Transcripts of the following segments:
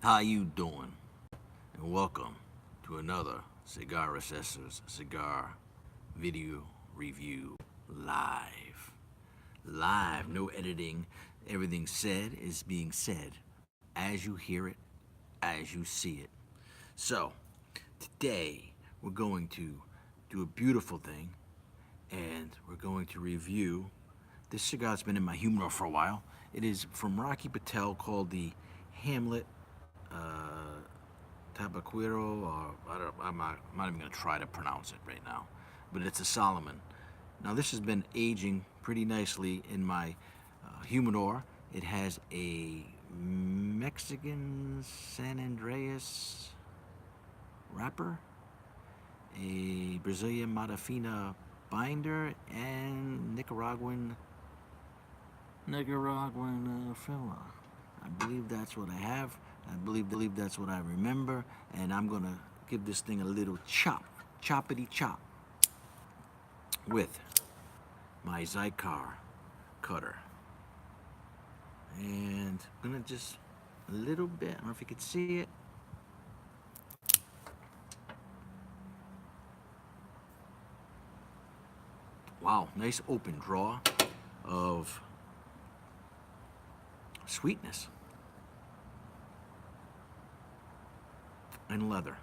How you doing? And welcome to another Cigar Assessor's Cigar Video Review Live. Live, no editing. Everything said is being said as you hear it, as you see it. So, today we're going to do a beautiful thing and we're going to review this cigar that's been in my humidor for a while. It is from Patel called the Hamlet Tabaquero, or I'm not even going to try to pronounce it right now, but it's a Salomon. Now, this has been aging pretty nicely in my humidor. It has a Mexican San Andreas wrapper, a Brazilian Matafina binder, and Nicaraguan filler. I believe that's what I have. I believe that's what I remember, and I'm gonna give this thing a little choppity chop, with my Zycar cutter, and I'm gonna just a little bit. I don't know if you can see it. Wow, nice open draw of sweetness and leather.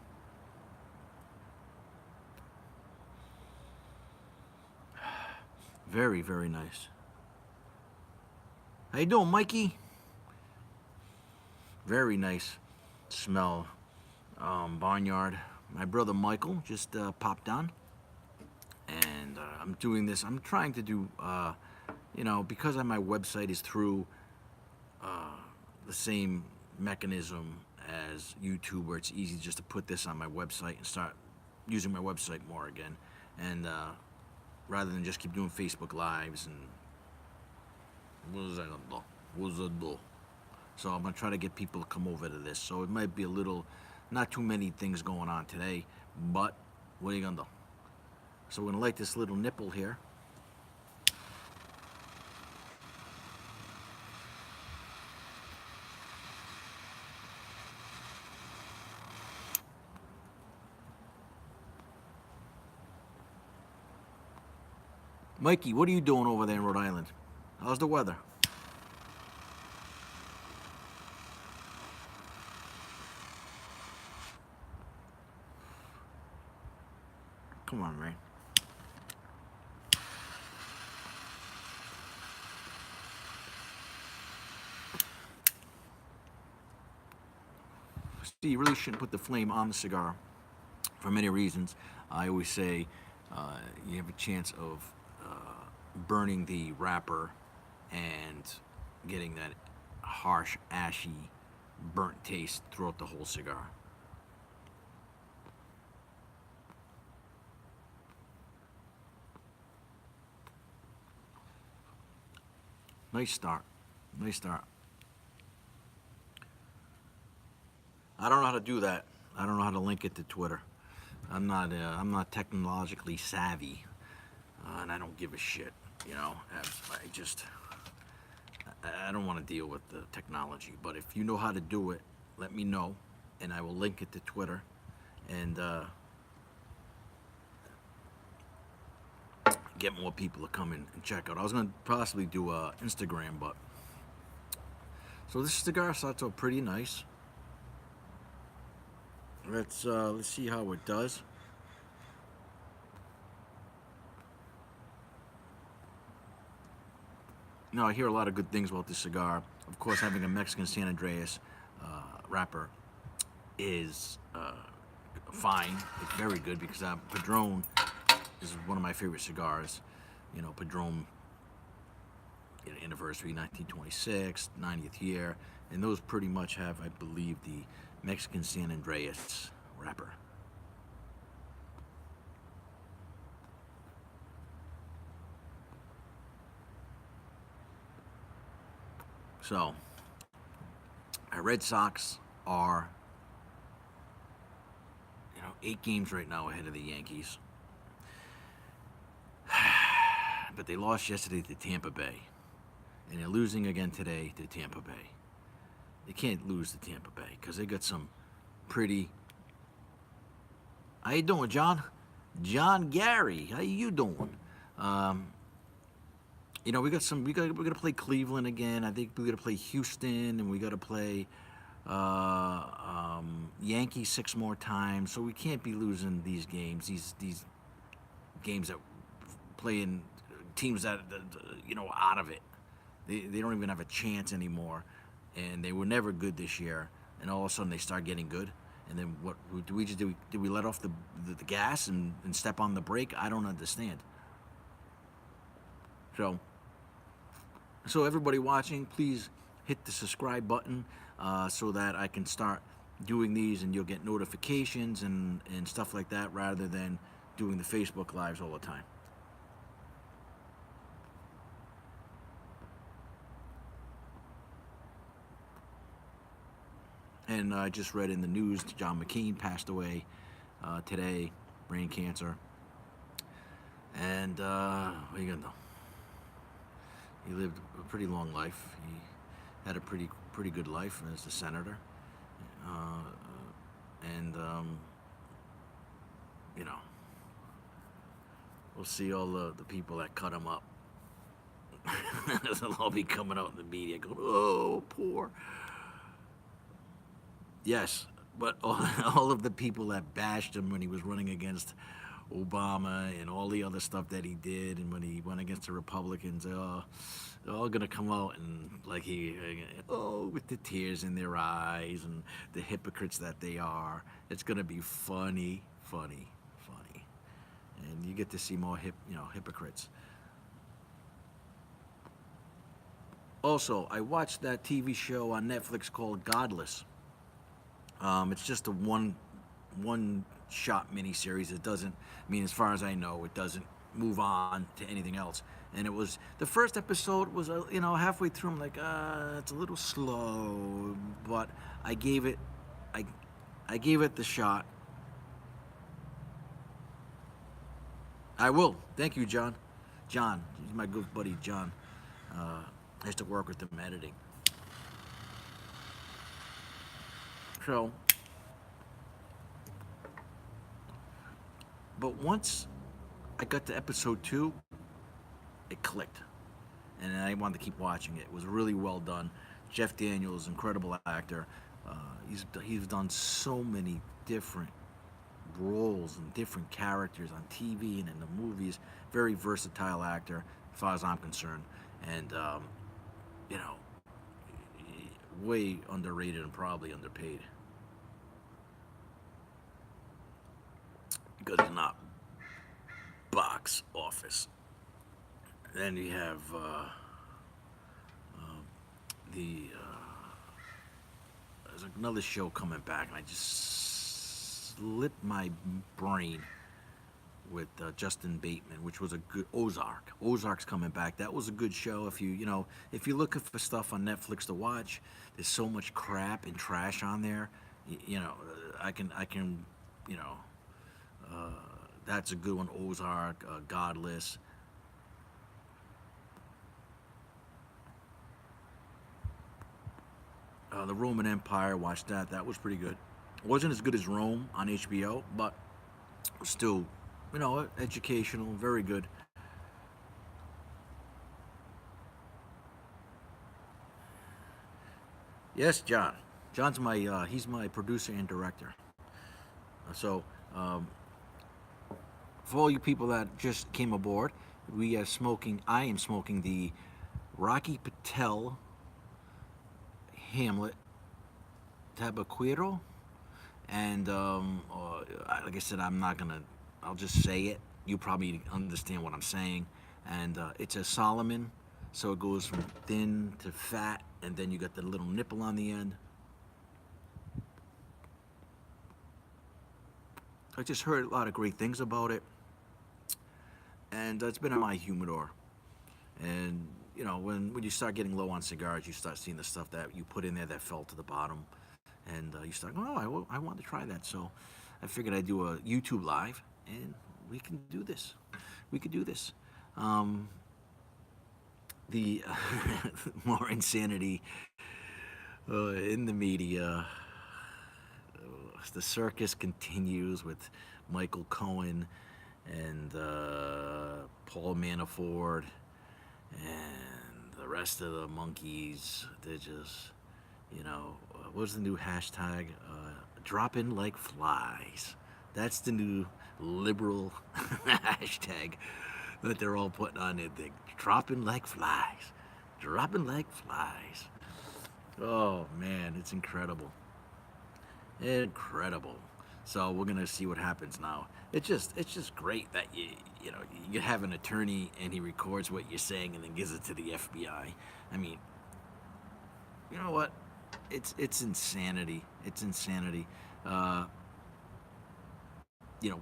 Very, very nice. How you doing, Mikey? Very nice smell. Barnyard. My brother Michael just popped on, and I'm doing this. I'm trying to do, because my website is through the same mechanism as YouTube, where it's easy just to put this on my website and start using my website more again, and rather than just keep doing Facebook Lives and what's that do? So I'm gonna try to get people to come over to this. So it might be a little, not too many things going on today, but what are you gonna do? So we're gonna light this little nipple here. Mikey, what are you doing over there in Rhode Island? How's the weather? Come on, man. See, you really shouldn't put the flame on the cigar for many reasons. I always say you have a chance of burning the wrapper and getting that harsh, ashy, burnt taste throughout the whole cigar. Nice start. Nice start. I don't know how to do that. I don't know how to link it to Twitter. I'm not technologically savvy, and I don't give a shit. I don't want to deal with the technology. But if you know how to do it, let me know, and I will link it to Twitter, and get more people to come in and check out. I was gonna possibly do Instagram, but so this cigar starts out pretty nice. Let's see how it does. Now, I hear a lot of good things about this cigar. Of course, having a Mexican San Andreas wrapper is fine. It's very good because Padron is one of my favorite cigars. Padron anniversary, 1926, 90th year, and those pretty much have, I believe, the Mexican San Andreas wrapper. So, my Red Sox are, 8 games right now ahead of the Yankees. But they lost yesterday to Tampa Bay. And they're losing again today to Tampa Bay. They can't lose to Tampa Bay because they got some pretty. How you doing, John? John Gary, how you doing? Um, we got some. We're gonna play Cleveland again. I think we got to play Houston, and we got to play Yankees 6 more times. So we can't be losing these games. These games that playing teams that out of it. They don't even have a chance anymore, and they were never good this year. And all of a sudden they start getting good. And then what do we just do? Did we let off the gas and step on the brake? I don't understand. So everybody watching, please hit the subscribe button so that I can start doing these and you'll get notifications and stuff like that rather than doing the Facebook Lives all the time. And I just read in the news John McCain passed away today, brain cancer. And what are you gonna do? He lived a pretty long life. He had a pretty good life as a senator, and we'll see all the people that cut him up. They'll all be coming out in the media going, "Oh, poor." Yes, but all of the people that bashed him when he was running against Obama and all the other stuff that he did, and when he went against the Republicans, they're all gonna come out and with the tears in their eyes and the hypocrites that they are. It's gonna be funny, and you get to see more hypocrites. Also, I watched that TV show on Netflix called Godless. It's just a one shot miniseries. It doesn't, as far as I know, it doesn't move on to anything else. And it was, the first episode was, halfway through, I'm like, it's a little slow, but I gave it the shot. I will. Thank you, John. John, he's my good buddy, John. I used to work with him editing. So, but once I got to episode 2, it clicked, and I wanted to keep watching it. It was really well done. Jeff Daniels, incredible actor. He's done so many different roles and different characters on TV and in the movies. Very versatile actor, as far as I'm concerned, and way underrated and probably underpaid. Because it's not box office. Then you have there's another show coming back, and I just slipped my brain with Justin Bateman, which was a good Ozark. Ozark's coming back. That was a good show. If you're looking for stuff on Netflix to watch, there's so much crap and trash on there. I can that's a good one. Ozark, Godless. The Roman Empire, watched that. That was pretty good. It wasn't as good as Rome on HBO, but still, educational, very good. Yes, John. John's he's my producer and director. So, for all you people that just came aboard, I am smoking the Rocky Patel Hamlet Tabaquero, and like I said, I'll just say it. You probably understand what I'm saying. And it's a Salomon, so it goes from thin to fat, and then you got the little nipple on the end. I just heard a lot of great things about it, and it's been in my humidor. And when you start getting low on cigars, you start seeing the stuff that you put in there that fell to the bottom, and you start going, I want to try that. So I figured I'd do a YouTube live, and we can do this. We could do this. The more insanity. In the media, the circus continues with Michael Cohen and Paul Manafort and the rest of the monkeys. They're just, what's the new hashtag? Dropping like flies. That's the new liberal hashtag that they're all putting on their thing. Dropping like flies. Dropping like flies. Oh man, it's incredible. Incredible. So we're gonna see what happens now. It's just great that you have an attorney and he records what you're saying and then gives it to the FBI. I mean, you know what? It's insanity. It's insanity. Uh, you know,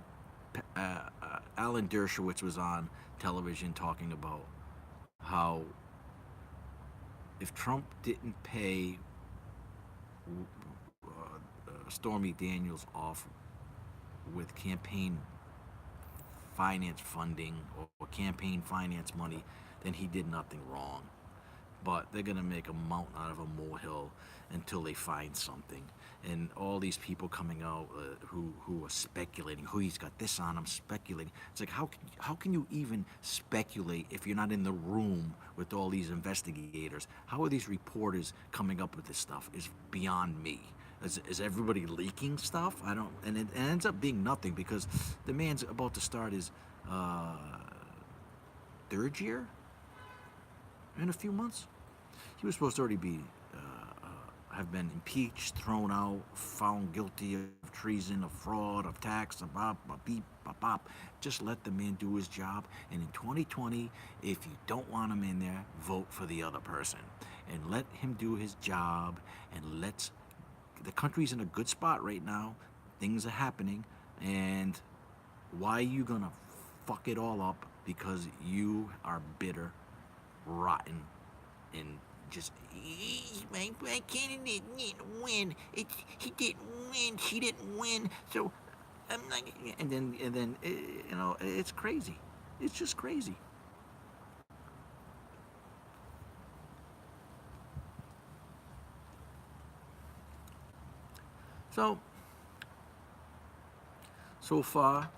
Alan Dershowitz was on television talking about how if Trump didn't pay Stormy Daniels off with campaign finance funding or campaign finance money, then he did nothing wrong. But they're gonna make a mountain out of a molehill until they find something. And all these people coming out who are speculating, who he's got this on, I'm speculating. It's like how can you even speculate if you're not in the room with all these investigators? How are these reporters coming up with this stuff? Is beyond me. Is everybody leaking stuff? I don't, and it ends up being nothing because the man's about to start his third year in a few months. He was supposed to already be have been impeached, thrown out, found guilty of treason, of fraud, of tax, of bop, bop, beep, bop, bop. Just let the man do his job. And in 2020, if you don't want him in there, vote for the other person. And let him do his job. And the country's in a good spot right now. Things are happening. And why are you gonna fuck it all up? Because you are bitter, rotten, and just my candidate didn't win. He didn't win. She didn't win. So I'm not. And then it's crazy. It's just crazy. So far,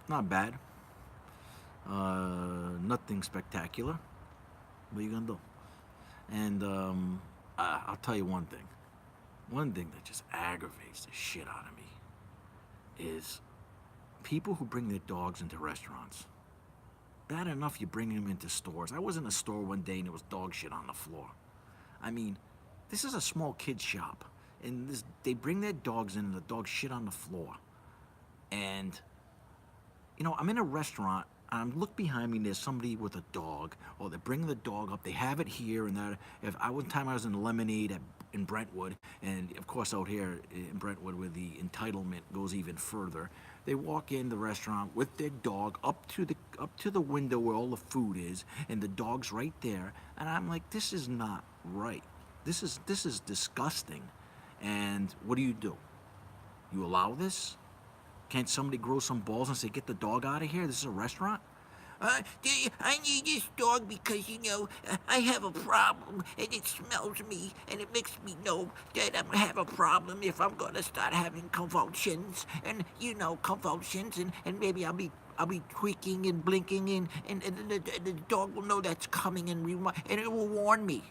not bad. Nothing spectacular. What are you gonna do? And I'll tell you one thing. One thing that just aggravates the shit out of me is people who bring their dogs into restaurants. Bad enough you bring them into stores. I was in a store one day and there was dog shit on the floor. I mean, this is a small kid's shop, and they bring their dogs in and the dog shit on the floor. And I'm in a restaurant. Look behind me. There's somebody with a dog, or they bring the dog up. They have it here and that. One time I was in Lemonade in Brentwood, and of course out here in Brentwood, where the entitlement goes even further. They walk in the restaurant with their dog up to the window where all the food is, and the dog's right there. And I'm like, this is not right. This is disgusting. And what do? You allow this? Can't somebody grow some balls and say, get the dog out of here? This is a restaurant? I need this dog because, I have a problem and it smells me and it makes me know that I'm going to have a problem if I'm going to start having convulsions and, convulsions and maybe I'll be tweaking and blinking and the dog will know that's coming and it will warn me.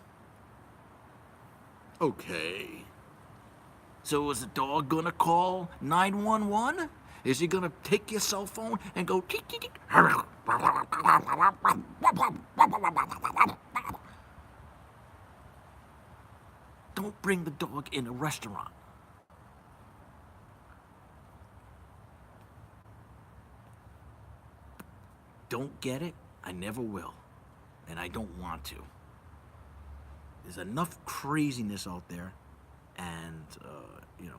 Okay. So is the dog going to call 911? Is he gonna take your cell phone and go tick tick tick? Don't bring the dog in a restaurant. Don't get it? I never will. And I don't want to. There's enough craziness out there, and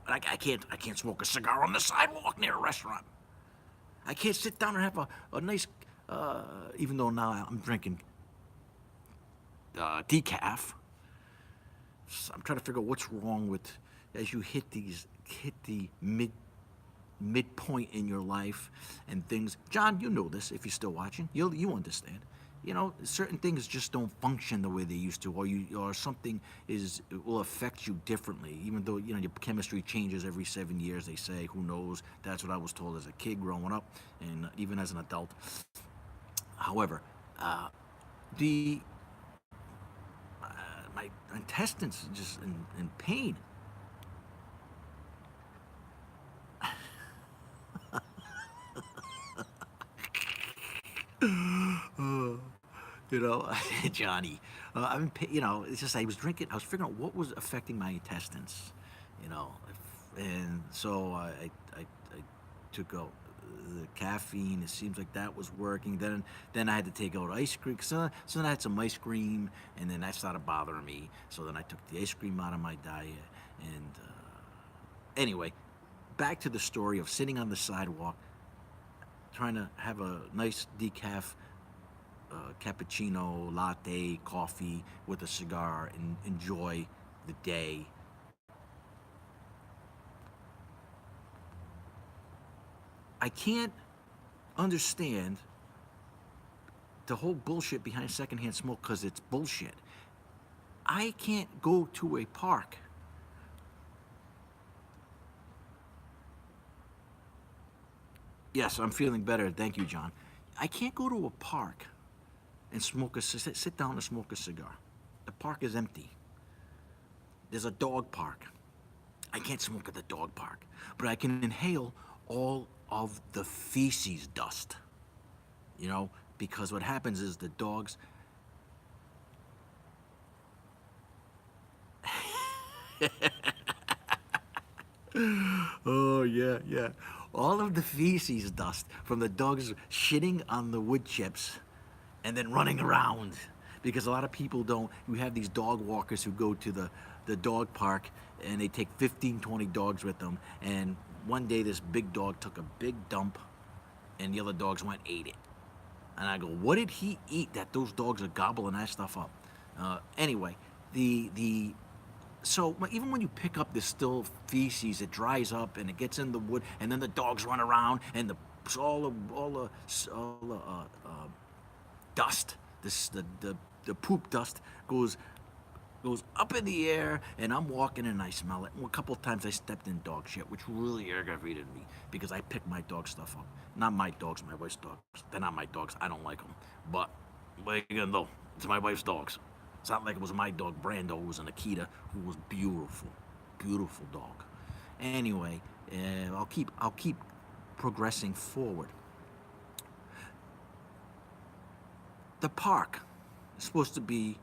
I can't smoke a cigar on the sidewalk near a restaurant. I can't sit down and have a nice, even though now I'm drinking decaf. I'm trying to figure out what's wrong with as you hit the midpoint in your life and things. John, you know this if you're still watching. You understand. certain things just don't function the way they used to, or something it will affect you differently. Even though your chemistry changes every 7 years, they say. Who knows? That's what I was told as a kid growing up, and even as an adult. However, the my intestines just in pain. Johnny. It's just I was drinking. I was figuring out what was affecting my intestines. You know, and so I took out the caffeine. It seems like that was working. Then I had to take out ice cream. So then I had some ice cream, and then that started bothering me. So then I took the ice cream out of my diet. And anyway, back to the story of sitting on the sidewalk, trying to have a nice decaf cappuccino, latte, coffee with a cigar and enjoy the day. I can't understand the whole bullshit behind secondhand smoke because it's bullshit. I can't go to a park Yes, I'm feeling better. Thank you, John. I can't go to a park and sit down and smoke a cigar. The park is empty. There's a dog park. I can't smoke at the dog park, but I can inhale all of the feces dust. Because what happens is the dogs. Oh, yeah, yeah. All of the feces dust from the dogs shitting on the wood chips and then running around. Because a lot of people don't. We have these dog walkers who go to the dog park and they take 15, 20 dogs with them. And one day this big dog took a big dump and the other dogs went and ate it. And I go, what did he eat that those dogs are gobbling that stuff up? Anyway, so even when you pick up this still feces, it dries up and it gets in the wood, and then the dogs run around, and all the dust, the poop dust goes up in the air, and I'm walking and I smell it. And a couple of times I stepped in dog shit, which really aggravated me because I pick my dog stuff up. Not my dogs, my wife's dogs. They're not my dogs. I don't like them. But again, though, it's my wife's dogs. It's not like it was my dog, Brando, who was an Akita, who was beautiful, beautiful dog. Anyway, I'll keep progressing forward. The park is supposed to be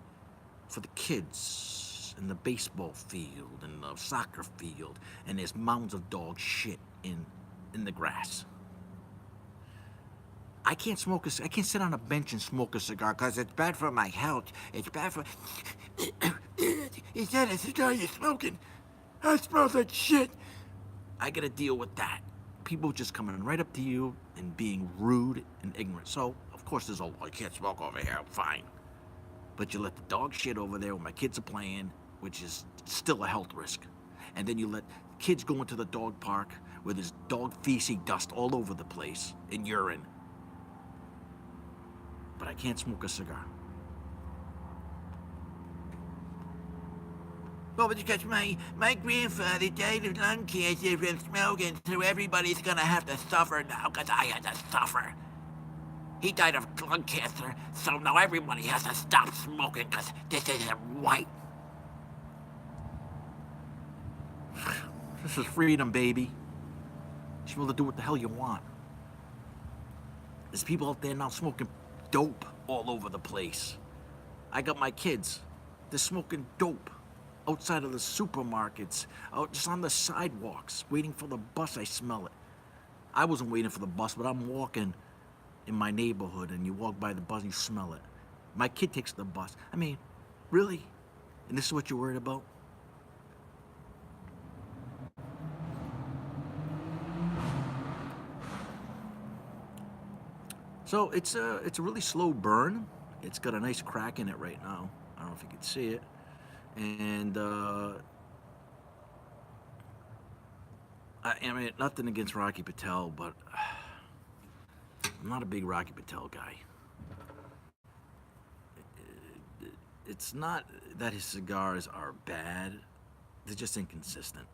for the kids in the baseball field and the soccer field, and there's mounds of dog shit in the grass. I can't sit on a bench and smoke a cigar because it's bad for my health. It's bad for. Is that a cigar you're smoking? That smells like shit. I gotta deal with that. People just coming right up to you and being rude and ignorant. So, of course, there's I can't smoke over here. Fine. But you let the dog shit over there when my kids are playing, which is still a health risk. And then you let kids go into the dog park where there's dog feces dust all over the place and urine. But I can't smoke a cigar. Well, because my grandfather died of lung cancer from smoking, so everybody's gonna have to suffer now, because I had to suffer. He died of lung cancer, so now everybody has to stop smoking, because this isn't right. This is freedom, baby. You should be able to do what the hell you want. There's people out there now smoking dope all over the place. I got my kids. They're smoking dope outside of the supermarkets, out just on the sidewalks, waiting for the bus. I smell it. I wasn't waiting for the bus, but I'm walking in my neighborhood, and you walk by the bus and you smell it. My kid takes the bus. I mean, really? And this is what you're worried about? So it's a really slow burn. It's got a nice crack in it right now. I don't know if you can see it. And I mean, nothing against Rocky Patel, but I'm not a big Rocky Patel guy. it's not that his cigars are bad, they're just inconsistent.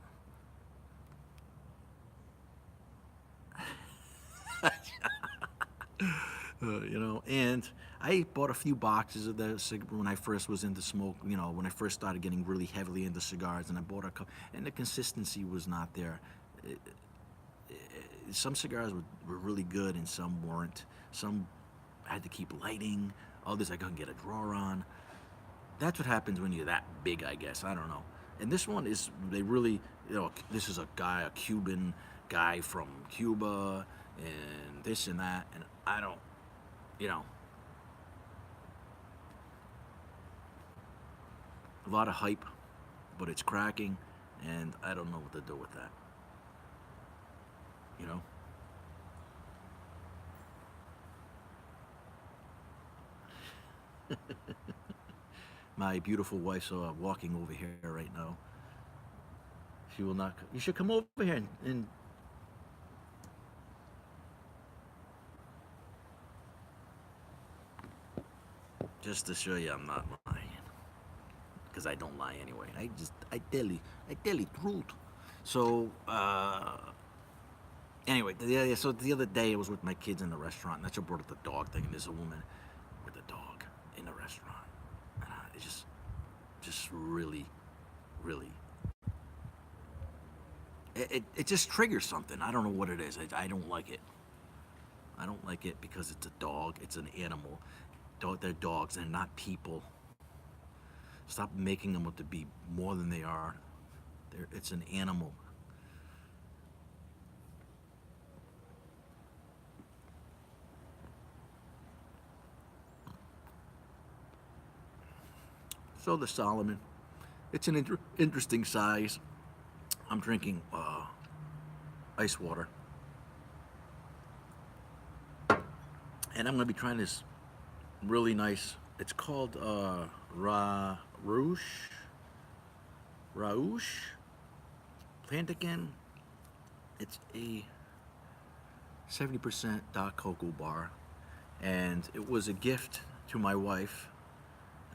And I bought a few boxes of the when I first was into smoke. When I first started getting really heavily into cigars, and I bought a couple, and the consistency was not there. It, some cigars were really good, and some weren't. Some I had to keep lighting. Others I couldn't get a drawer on. That's what happens when you're that big, I guess. I don't know. And this one is, they really, this is a Cuban guy from Cuba, and this and that, and I don't, you know, a lot of hype, but it's cracking, and I don't know what to do with that, you know? My beautiful wife's walking over here right now. She will not. You should come over here and just to show you I'm not lying, because I don't lie anyway. I tell you truth. So anyway, so the other day I was with my kids in the restaurant, and that's what brought up the dog thing. And there's a woman with a dog in the restaurant, and it just really, really, it just triggers something. I don't know what it is. I don't like it. I don't like it because it's a dog. It's an animal. They're dogs. They're not people. Stop making them up to be more than they are. It's an animal. So the Salomon, it's an interesting size. I'm drinking ice water, and I'm gonna be trying this really nice. It's called Rouge Plantagen. It's a 70% dark cocoa bar, and it was a gift to my wife,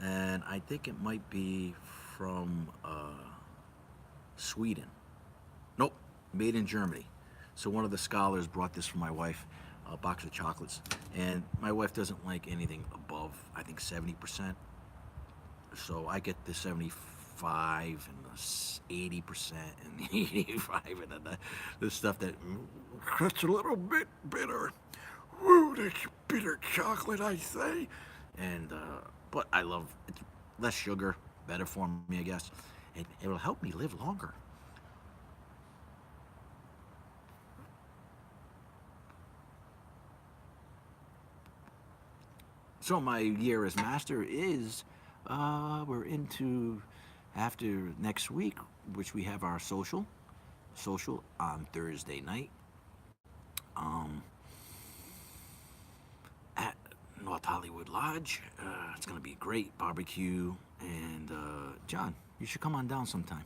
and I think it might be from Sweden. Nope, made in Germany. So one of the scholars brought this for my wife, a box of chocolates, and my wife doesn't like anything above, I think, 70%. So I get the 75 and the 80% and the 85 and the stuff that's a little bit bitter. Woo, that's bitter chocolate, I say. And but I love it. Less sugar, better for me, I guess. It will help me live longer. So my year as master is, we're into after next week, which we have our social on Thursday night, at North Hollywood Lodge. It's gonna be a great barbecue, and John, you should come on down sometime.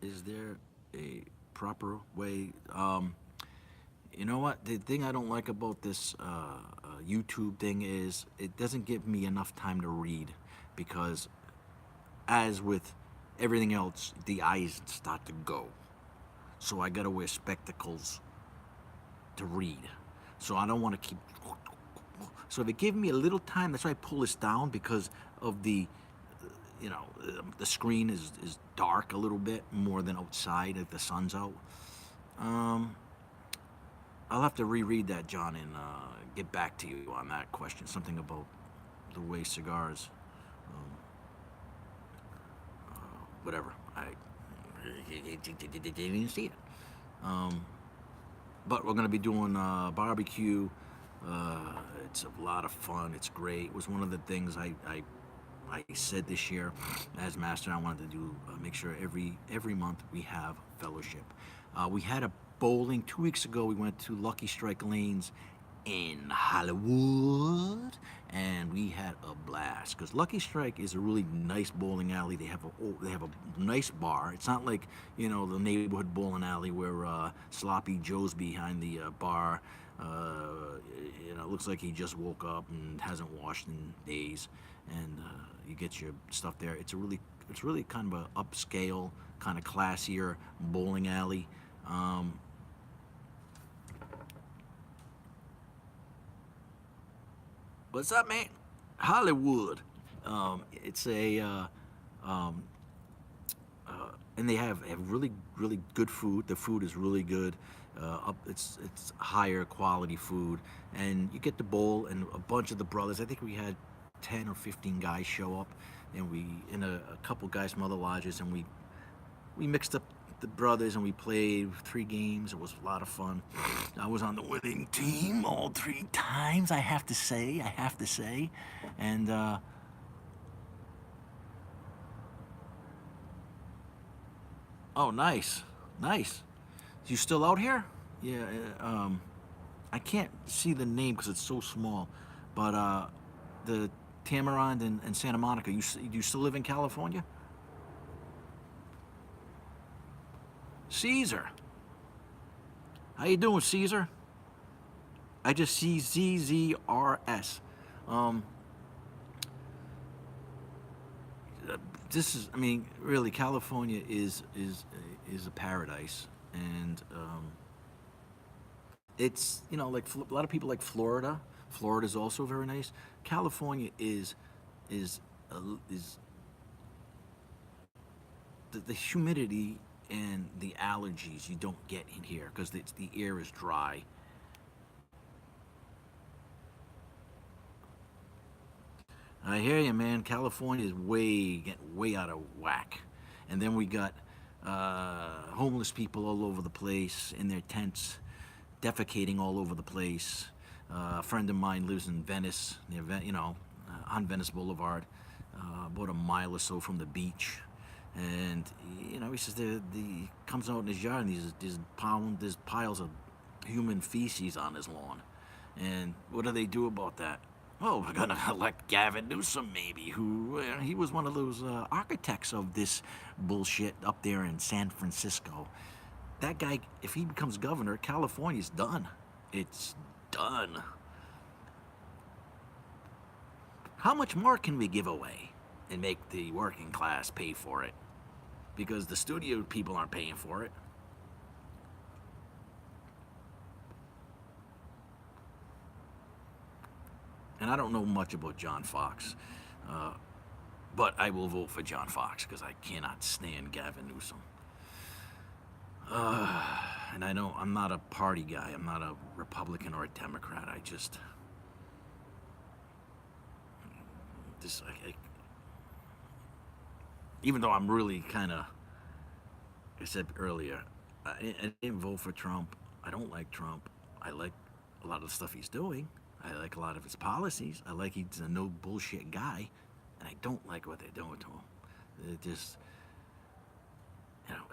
Is there a proper way? You know what? The thing I don't like about this YouTube thing is it doesn't give me enough time to read, because, as with everything else, the eyes start to go. So I gotta wear spectacles to read. So I don't want to keep. So if it gave me a little time, that's why I pull this down, because of the screen is dark a little bit more than outside if the sun's out. Um, I'll have to reread that, John, and get back to you on that question. Something about the way cigars, um, whatever. I didn't see it. Um, but we're gonna be doing barbecue. It's a lot of fun. It's great. It was one of the things I said this year as master. I wanted to do make sure every month we have fellowship. We had a bowling 2 weeks ago. We went to Lucky Strike Lanes in Hollywood, and we had a blast, because Lucky Strike is a really nice bowling alley. They have a nice bar. It's not like the neighborhood bowling alley where Sloppy Joe's behind the bar. It looks like he just woke up and hasn't washed in days, and you get your stuff there. It's really kind of a upscale, kind of classier bowling alley. What's up, man? Hollywood. It's a and they have really good food. The food is really good. It's higher quality food, and you get the bowl and a bunch of the brothers. I think we had 10 or 15 guys show up, and a couple guys from other lodges, and we mixed up the brothers and we played 3 games. It was a lot of fun. I was on the winning team all 3 times. I have to say, and. Oh, nice. You still out here? Yeah. I can't see the name because it's so small, but the Tamarind and Santa Monica. You still live in California? Caesar. How you doing, Caesar? I just see ZZRS. This is, I mean, really, California is a paradise, and it's, like a lot of people like Florida. Florida is also very nice. California is the humidity and the allergies you don't get in here because the air is dry. I hear you, man. California is getting way out of whack, and then we got homeless people all over the place in their tents, defecating all over the place. A friend of mine lives in Venice, on Venice Boulevard, about a mile or so from the beach, and he says he comes out in his yard and there's piles of human feces on his lawn, and what do they do about that? Well, we're gonna elect Gavin Newsom, maybe, who he was one of those architects of this bullshit up there in San Francisco. That guy, if he becomes governor, California's done. It's done. How much more can we give away and make the working class pay for it? Because the studio people aren't paying for it. And I don't know much about John Fox, but I will vote for John Fox because I cannot stand Gavin Newsom. And I know I'm not a party guy. I'm not a Republican or a Democrat. Even though I'm really kind of, I said earlier, I didn't vote for Trump. I don't like Trump. I like a lot of the stuff he's doing. I like a lot of his policies. I like he's a no bullshit guy, and I don't like what they're doing to him. It just,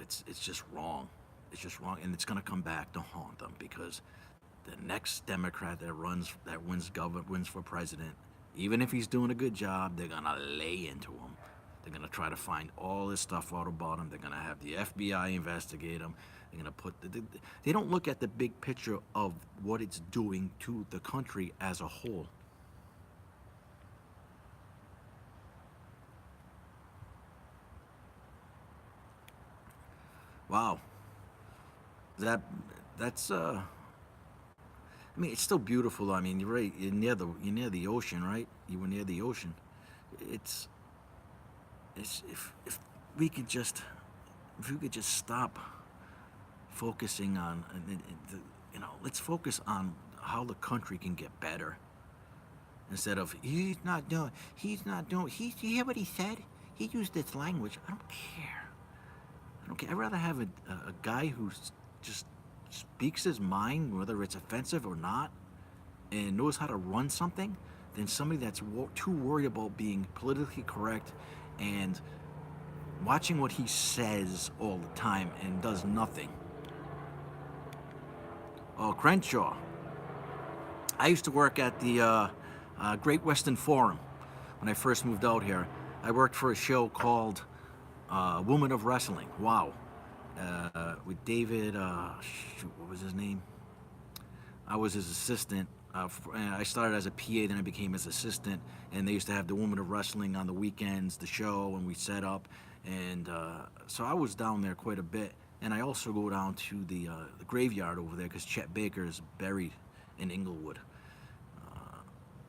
it's just wrong. It's just wrong, and it's gonna come back to haunt them because the next Democrat that wins for president, even if he's doing a good job, they're gonna lay into him. They're gonna try to find all this stuff out about him. They're gonna have the FBI investigate him. They're gonna they don't look at the big picture of what it's doing to the country as a whole. Wow. That's I mean, it's still beautiful. I mean, you're near the ocean, right? You were near the ocean. It's if we could just stop focusing on let's focus on how the country can get better instead of you hear what he said, he used this language. I don't care. I'd rather have a guy who just speaks his mind, whether it's offensive or not, and knows how to run something, than somebody that's too worried about being politically correct and watching what he says all the time and does nothing. Oh, Crenshaw. I used to work at the Great Western Forum when I first moved out here. I worked for a show called Woman of Wrestling. Wow. With David, what was his name? I was his assistant. I started as a PA, then I became his assistant, and they used to have the Women of Wrestling on the weekends, the show, and we set up, and so I was down there quite a bit, and I also go down to the graveyard over there because Chet Baker is buried in Inglewood,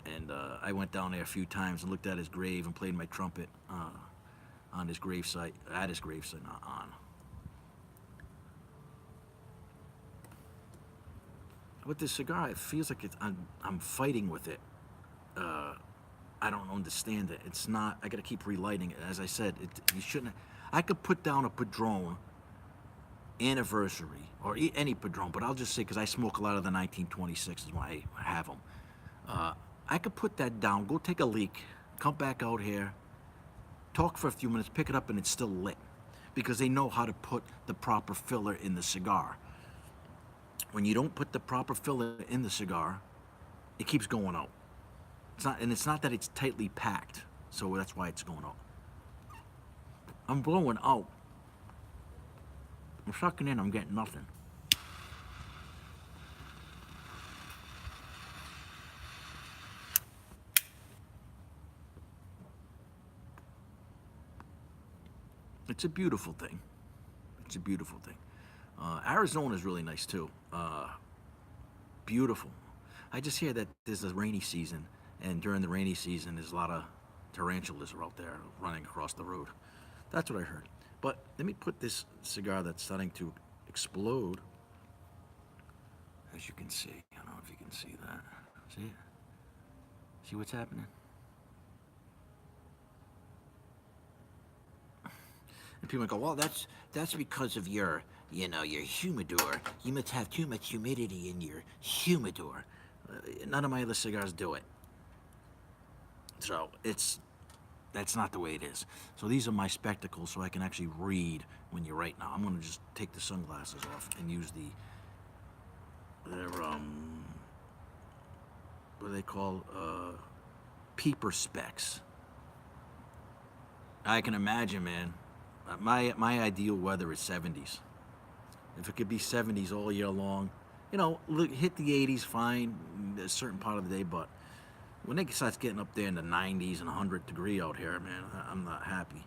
and I went down there a few times and looked at his grave and played my trumpet on his gravesite, at his gravesite, not on. With this cigar, it feels like I'm fighting with it. I don't understand it. It's not. I got to keep relighting it. As I said, you shouldn't. I could put down a Padron anniversary or any Padron, but I'll just say because I smoke a lot of the 1926s when I have them. I could put that down, go take a leak, come back out here, talk for a few minutes, pick it up, and it's still lit because they know how to put the proper filler in the cigar. When you don't put the proper filler in the cigar, it keeps going out. It's not that it's tightly packed, so that's why it's going out. I'm blowing out. I'm sucking in, I'm getting nothing. It's a beautiful thing. It's a beautiful thing. Arizona is really nice too. Beautiful. I just hear that there's a rainy season, and during the rainy season, there's a lot of tarantulas out there running across the road. That's what I heard. But let me put this cigar that's starting to explode. As you can see, I don't know if you can see that. See it? See what's happening? And people go, well, that's because of your humidor. You must have too much humidity in your humidor. None of my other cigars do it. So that's not the way it is. So these are my spectacles so I can actually read when you're right now. I'm gonna just take the sunglasses off and use their what do they call, peeper specs. I can imagine, man. My ideal weather is 70s. If it could be 70s all year long, hit the 80s, fine, a certain part of the day, but when it starts getting up there in the 90s and 100 degree out here, man, I'm not happy.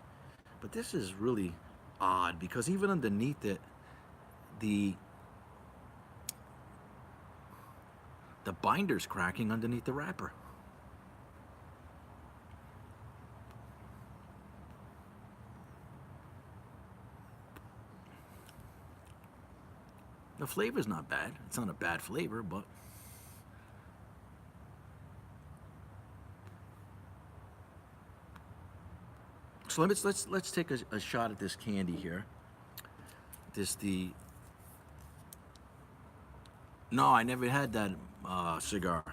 But this is really odd because even underneath it, the binder's cracking underneath the wrapper. The flavor's not bad. It's not a bad flavor, but so let's take a shot at this candy here. No, I never had that cigar.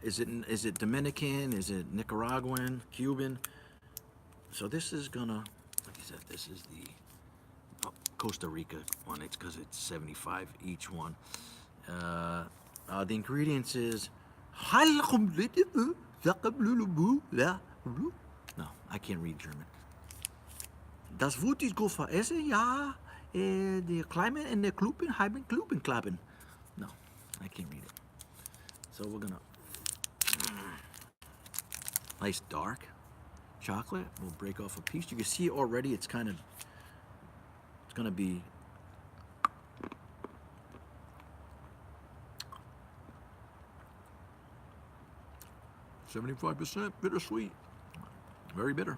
Is it Dominican? Is it Nicaraguan? Cuban? So this is gonna, like I said, this is the Costa Rica one. It's because it's 75 each one. The ingredients is no, I can't read German. Das Wort ist gut für Essen, ja. The climate and the Klupen haben Klupenklappen. No, I can't read it. So we're gonna nice dark chocolate. We'll break off a piece. You can see already it's gonna be (75% bittersweet). Very bitter.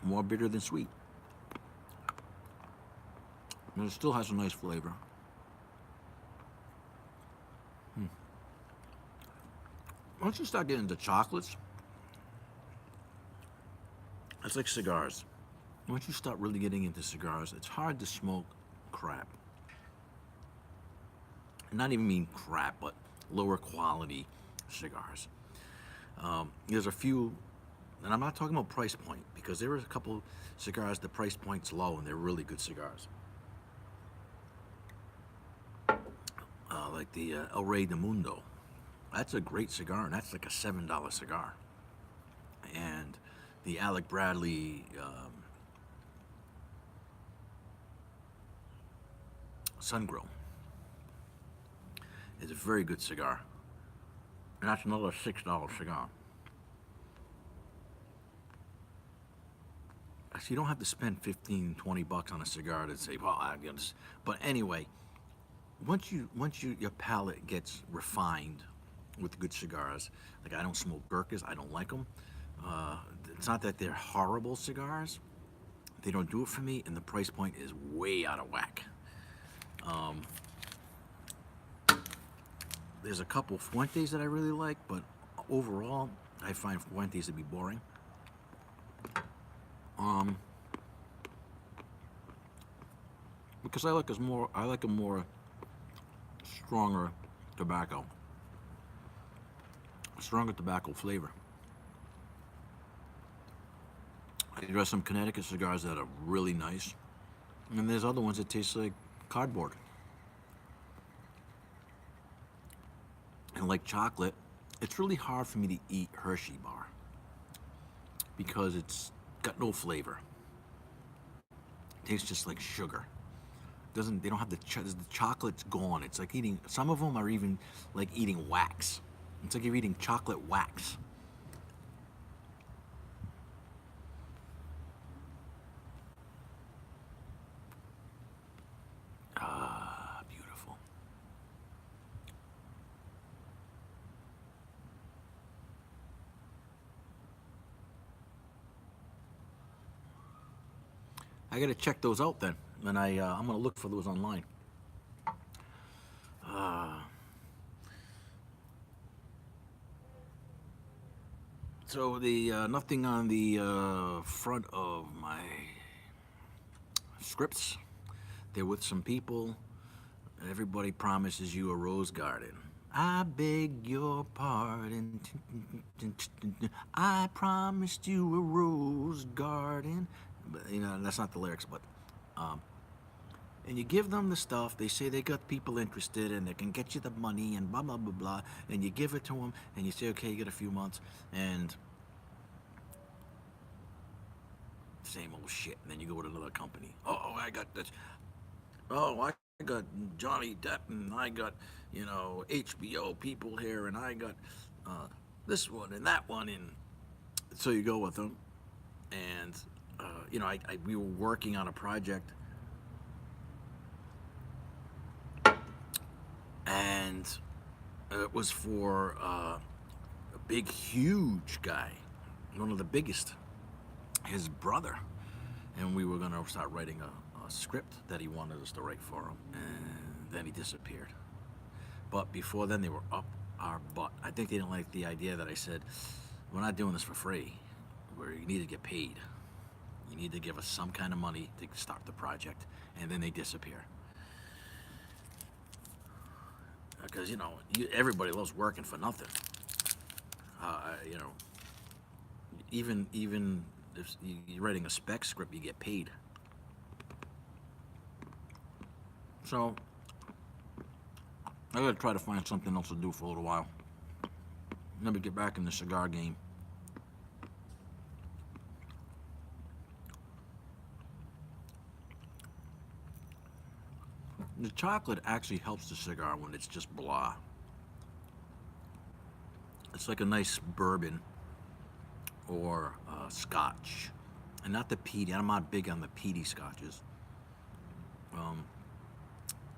More bitter than sweet. And it still has a nice flavor. Once you start getting into chocolates, it's like cigars. Once you start really getting into cigars, it's hard to smoke crap. Not even mean crap, but lower quality cigars. There's a few, and I'm not talking about price point, because there are a couple cigars, the price point's low, and they're really good cigars. Like the El Rey de Mundo. That's a great cigar, and that's like a $7 cigar. And the Alec Bradley Sun Grill. It's a very good cigar. And that's another $6 cigar. So you don't have to spend 15, 20 bucks on a cigar to say, well, I get this. But anyway, once your palate gets refined with good cigars, like I don't smoke Gurkhas, I don't like them. It's not that they're horrible cigars. They don't do it for me, and the price point is way out of whack. There's a couple Fuentes that I really like, but overall, I find Fuentes to be boring. Because I like a more stronger tobacco, stronger tobacco flavor. There's some Connecticut cigars that are really nice, and there's other ones that taste like cardboard. And like chocolate, it's really hard for me to eat Hershey bar because it's got no flavor. It tastes just like sugar. They don't have the chocolate's gone. It's like eating, some of them are even like eating wax. It's like you're eating chocolate wax. Ah, beautiful. I gotta check those out then, and I'm gonna look for those online. So the nothing on the front of my scripts. They're with some people. Everybody promises you a rose garden. I beg your pardon. I promised you a rose garden. But, that's not the lyrics, but and you give them the stuff. They say they got people interested and they can get you the money and blah blah blah blah. And you give it to them and you say, okay, you get a few months and same old shit. And then you go to another company. Oh, I got this. Oh, I got Johnny Depp and I got HBO people here and I got this one and that one, and so you go with them. And we were working on a project. And it was for a big, huge guy, one of the biggest, his brother. And we were going to start writing a script that he wanted us to write for him. And then he disappeared. But before then, they were up our butt. I think they didn't like the idea that I said, we're not doing this for free. You need to get paid. You need to give us some kind of money to start the project. And then they disappear. Because everybody loves working for nothing. Even if you're writing a spec script, you get paid. So I gotta try to find something else to do for a little while. Maybe get back in the cigar game. The chocolate actually helps the cigar when it's just blah. It's like a nice bourbon or scotch. And not the peaty. I'm not big on the peaty scotches.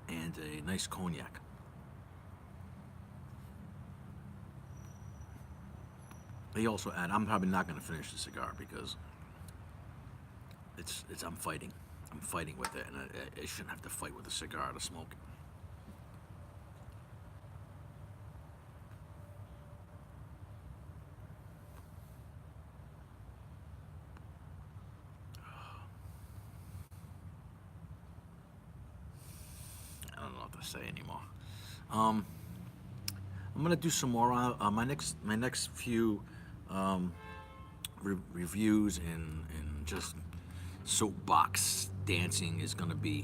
And a nice cognac. They also add, I'm probably not going to finish the cigar because I'm fighting. I'm fighting with it, and I shouldn't have to fight with a cigar to smoke it. I don't know what to say anymore. I'm gonna do some more. My next few reviews and just soapbox dancing is gonna be.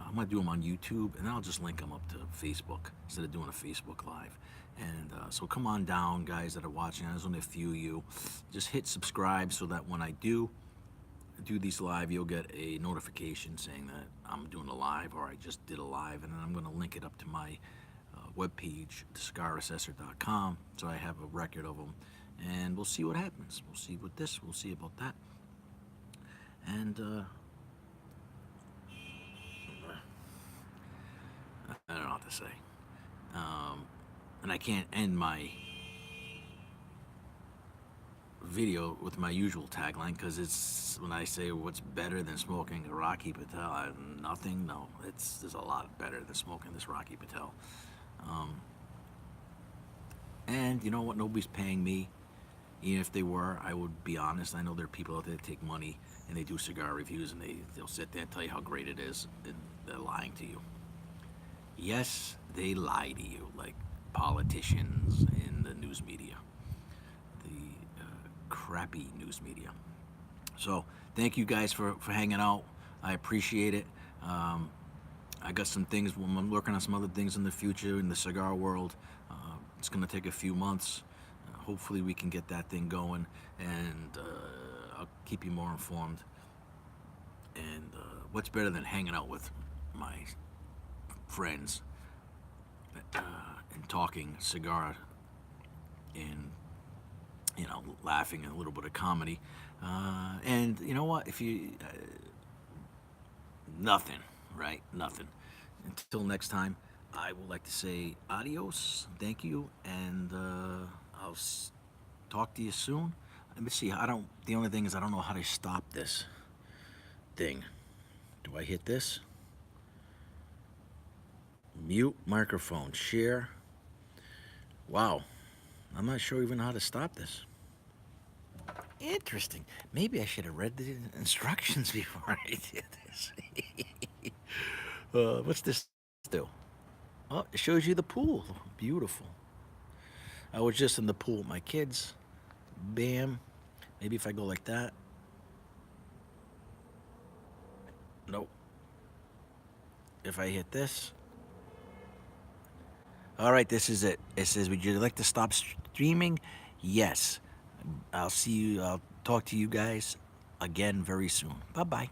I'm gonna do them on YouTube, and then I'll just link them up to Facebook instead of doing a Facebook Live. And so come on down, guys that are watching. There's only a few of you. Just hit subscribe so that when I do these live, you'll get a notification saying that I'm doing a live or I just did a live, and then I'm gonna link it up to my webpage, thecigarassessor.com, so I have a record of them, and we'll see what happens. We'll see with this, we'll see about that, and I don't know what to say. And I can't end my video with my usual tagline, because it's when I say what's better than smoking a Rocky Patel, nothing. No, there's a lot better than smoking this Rocky Patel. And you know what? Nobody's paying me. Even if they were, I would be honest. I know there are people out there that take money and they do cigar reviews, and they'll sit there and tell you how great it is, and they're lying to you. Yes, they lie to you, like politicians in the news media, the crappy news media. So thank you guys for hanging out. I appreciate it. I got some things. I'm working on some other things in the future in the cigar world. It's going to take a few months. Hopefully we can get that thing going, and I'll keep you more informed. And what's better than hanging out with my friends and talking cigar and, you know, laughing and a little bit of comedy. And you know what? If you nothing, right? Nothing. Until next time, I would like to say adios, thank you, and I'll talk to you soon. Let me see. The only thing is I don't know how to stop this thing. Do I hit this? Mute microphone, share. Wow, I'm not sure even how to stop this. Interesting. Maybe I should have read the instructions before I did this. What's this do? Oh, it shows you the pool. Beautiful. I was just in the pool with my kids. Bam. Maybe if I go like that. Nope. If I hit this. All right, this is it. It says, would you like to stop streaming? Yes. I'll talk to you guys again very soon. Bye-bye.